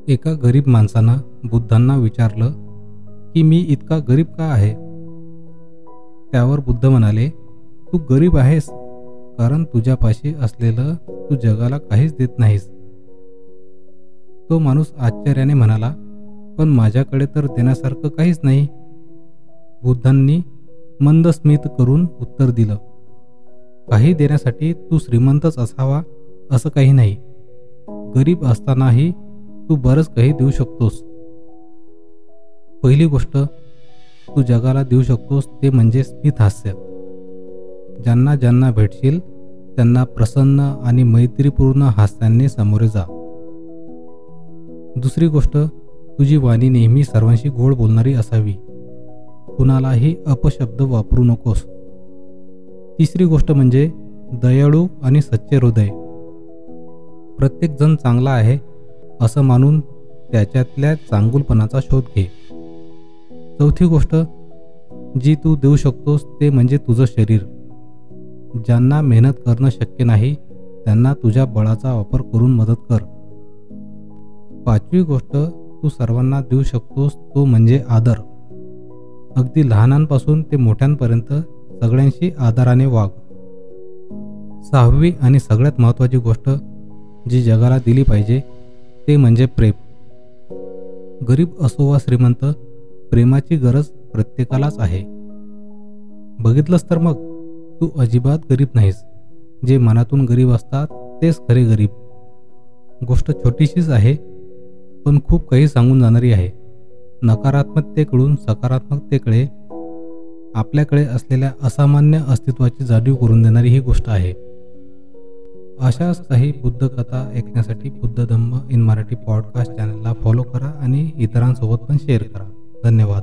एका गरीब माणसानं बुद्धांना विचारलं की मी इतका गरीब का आहे. त्यावर बुद्ध म्हणाले, तू गरीब आहेस कारण तुझ्यापाशी असलेलं तू जगाला काहीच देत नाहीस. तो माणूस आश्चर्याने म्हणाला, पण माझ्याकडे तर देण्यासारखं काहीच नाही. बुद्धांनी मंद स्मित करून उत्तर दिलं, काही देण्यासाठी तू श्रीमंतच असावा असं काही नाही. गरीब असतानाही तू बरंच काही देऊ शकतोस. पहिली गोष्ट तू जगाला देऊ शकतोस ते म्हणजे स्मित हास्य. ज्यांना ज्यांना भेटशील त्यांना प्रसन्न आणि मैत्रीपूर्ण हास्याने सामोरे जा. दुसरी गोष्ट, तुझी वाणी नेहमी सर्वांशी गोड बोलणारी असावी. कुणालाही अपशब्द वापरू नकोस. तिसरी गोष्ट म्हणजे दयाळू आणि सच्चे हृदय. प्रत्येक जण चांगला आहे असं मानून त्याच्यातल्या चांगुलपणाचा शोध घे. चौथी गोष्ट जी तू देऊ शकतोस ते म्हणजे तुझं शरीर. ज्यांना मेहनत करणं शक्य नाही त्यांना तुझ्या बळाचा वापर करून मदत कर. पाचवी गोष्ट तू सर्वांना देऊ शकतोस तो म्हणजे आदर. अगदी लहानांपासून ते मोठ्यांपर्यंत सगळ्यांशी आदराने वाग. सहावी आणि सगळ्यात महत्त्वाची गोष्ट जी जगाला दिली पाहिजे ते म्हणजे प्रेम. गरीब असो वा श्रीमंत, प्रेमाची गरज प्रत्येकालाच आहे. बघितलंस तर मग तू अजिबात गरीब नाहीस. जे मनातून गरीब असतात तेच खरे गरीब. गोष्ट छोटीशीच आहे पण खूप काही सांगून जाणारी आहे. नकारात्मकतेकडून सकारात्मकतेकडे आपल्याकडे असलेल्या असामान्य अस्तित्वाची जाणीव करून देणारी ही गोष्ट आहे. अशाच काही बुद्ध कथा ऐकण्यासाठी बुद्ध धम्म इन मराठी पॉडकास्ट चॅनलला फॉलो करा आणि इतरांसोबत पण शेअर करा. धन्यवाद.